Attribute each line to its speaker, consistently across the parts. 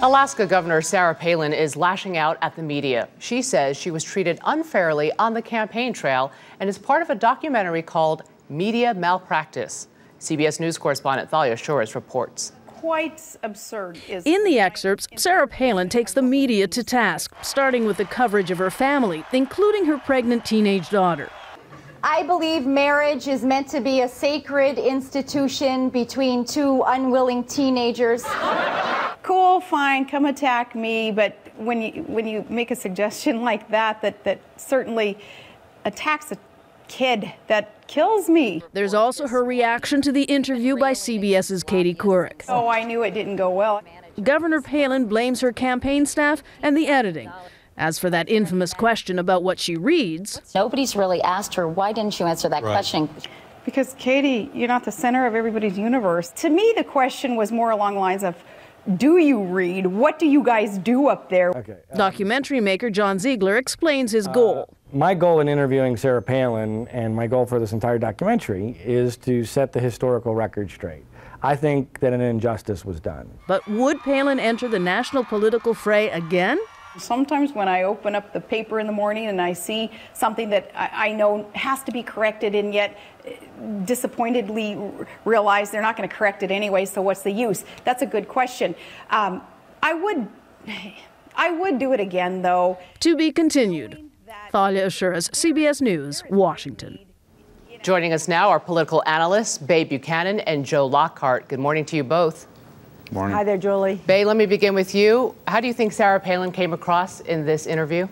Speaker 1: Alaska Governor Sarah Palin is lashing out at the media. She says she was treated unfairly on the campaign trail and is part of a documentary called Media Malpractice. CBS News correspondent Thalia Shores reports.
Speaker 2: Quite absurd.
Speaker 3: In the excerpts, Sarah Palin takes the media to task, starting with the coverage of her family, including her pregnant teenage daughter.
Speaker 4: I believe marriage is meant to be a sacred institution between two unwilling teenagers.
Speaker 2: Cool, fine, come attack me, but when you make a suggestion like that certainly attacks a kid, that kills me.
Speaker 3: There's also her reaction to the interview by CBS's Couric.
Speaker 2: Oh, I knew it didn't go well.
Speaker 3: Governor Palin blames her campaign staff and the editing. As for that infamous question about what she reads,
Speaker 5: nobody's really asked her, why didn't you answer that question?
Speaker 2: Because, Katie, you're not the center of everybody's universe. To me, the question was more along the lines of, do you read? What do you guys do up there?
Speaker 3: Okay. Documentary maker John Ziegler explains his goal.
Speaker 6: My goal in interviewing Sarah Palin, and my goal for this entire documentary, is to set the historical record straight. I think that an injustice was done.
Speaker 3: But would Palin enter the national political fray again?
Speaker 2: Sometimes when I open up the paper in the morning and I see something that I know has to be corrected and yet disappointedly realize they're not going to correct it anyway, so what's the use? That's a good question. I would do it again, though.
Speaker 3: To be continued. Thalia Shores, CBS News, Washington.
Speaker 1: Joining us now are political analysts Bay Buchanan and Joe Lockhart. Good morning to you both.
Speaker 7: Morning.
Speaker 8: Hi there, Julie.
Speaker 1: Bay, let me begin with you. How do you think Sarah Palin came across in this interview?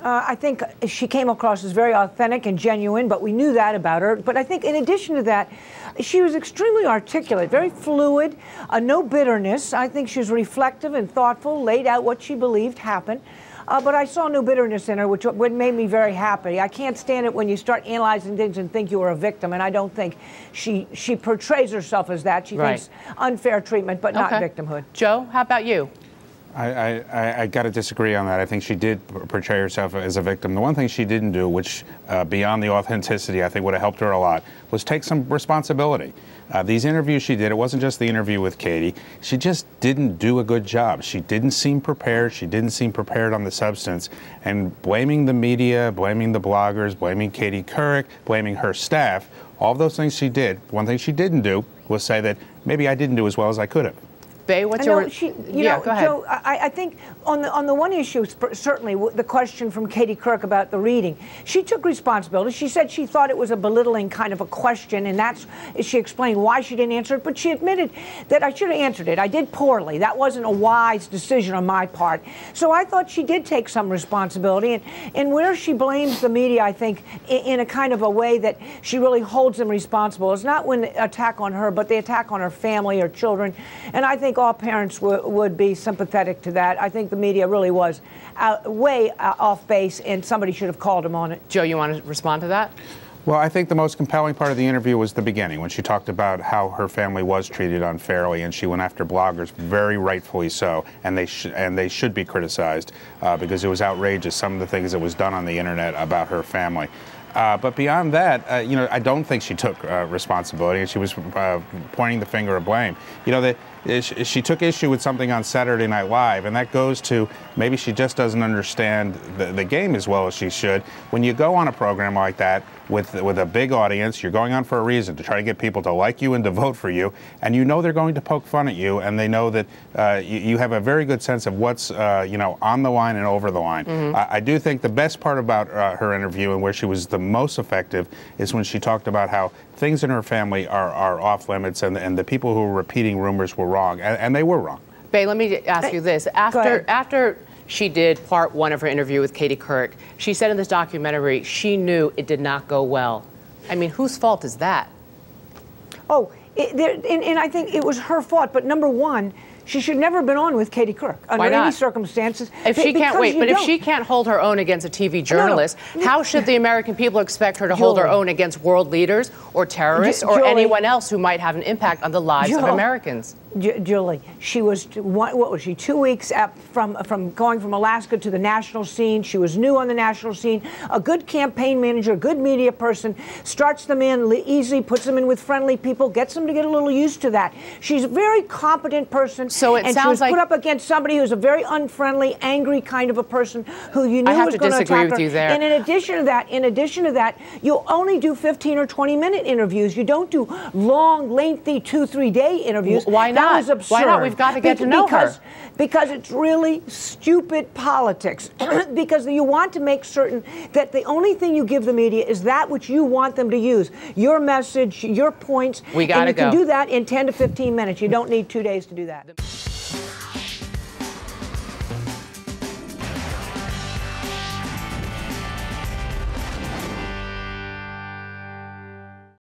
Speaker 8: I think she came across as very authentic and genuine, but we knew that about her. But I think in addition to that, she was extremely articulate, very fluid, no bitterness. I think she was reflective and thoughtful, laid out what she believed happened. But I saw no bitterness in her, which made me very happy. I can't stand it when you start analyzing things and think you are a victim, and I don't think she portrays herself as that. She thinks unfair treatment, but not victimhood.
Speaker 1: Joe, how about you?
Speaker 7: I got to disagree on that. I think she did portray herself as a victim. The one thing she didn't do, which beyond the authenticity I think would have helped her a lot, was take some responsibility. These interviews she did, it wasn't just the interview with Katie. She just didn't do a good job. She didn't seem prepared. She didn't seem prepared on the substance. And blaming the media, blaming the bloggers, blaming Katie Couric, blaming her staff, all those things she did. One thing she didn't do was say that maybe I didn't do as well as I could have.
Speaker 1: Bay, what's your...
Speaker 8: go ahead. Joe, I think on the one issue, certainly the question from Katie Couric about the reading, she took responsibility. She said she thought it was a belittling kind of a question, and she explained why she didn't answer it, but she admitted that I should have answered it. I did poorly. That wasn't a wise decision on my part. So I thought she did take some responsibility, and where she blames the media, I think, in a kind of a way that she really holds them responsible. It's not when the attack on her, but the attack on her family, her children, and I think all parents would be sympathetic to that. I think the media really was way off base, and somebody should have called him on it.
Speaker 1: Joe, you want to respond to that?
Speaker 7: Well, I think the most compelling part of the interview was the beginning, when she talked about how her family was treated unfairly, and she went after bloggers, very rightfully so, and they should be criticized because it was outrageous, some of the things that was done on the internet about her family. But beyond that, I don't think she took responsibility, and she was pointing the finger of blame. She took issue with something on Saturday Night Live, and that goes to maybe she just doesn't understand the game as well as she should. When you go on a program like that with a big audience, you're going on for a reason, to try to get people to like you and to vote for you, and you know they're going to poke fun at you, and they know that you have a very good sense of what's on the line and over the line. I do think the best part about her interview, and where she was the most effective, is when she talked about how things in her family are off limits, and the people who were repeating rumors were wrong, and they were wrong.
Speaker 1: Bay, let me ask you this. After she did part one of her interview with Katie Couric, she said in this documentary she knew it did not go well. I mean, whose fault is that?
Speaker 8: Oh, and I think it was her fault, but number one, she should never have been on with Katie Couric under any circumstances.
Speaker 1: If she can't if she can't hold her own against a TV journalist, how should the American people expect her to hold her own against world leaders or terrorists or anyone else who might have an impact on the lives of Americans?
Speaker 8: Julie, she was, what was she, 2 weeks from going from Alaska to the national scene. She was new on the national scene. A good campaign manager, a good media person, starts them in easy, puts them in with friendly people, gets them to get a little used to that. She's a very competent person.
Speaker 1: So it
Speaker 8: and
Speaker 1: sounds
Speaker 8: she was
Speaker 1: like
Speaker 8: put up against somebody who's a very unfriendly, angry kind of a person who you knew was going to attack her. And in addition to that, you only do 15 or 20-minute interviews. You don't do long, lengthy 2-3 day interviews.
Speaker 1: Why not?
Speaker 8: That was absurd.
Speaker 1: Why not? We've got to get to know her.
Speaker 8: Because it's really stupid politics. Because you want to make certain that the only thing you give the media is that which you want them to use. Your message, your points.
Speaker 1: We got to go.
Speaker 8: And you can do that in 10 to 15 minutes. You don't need 2 days to do that.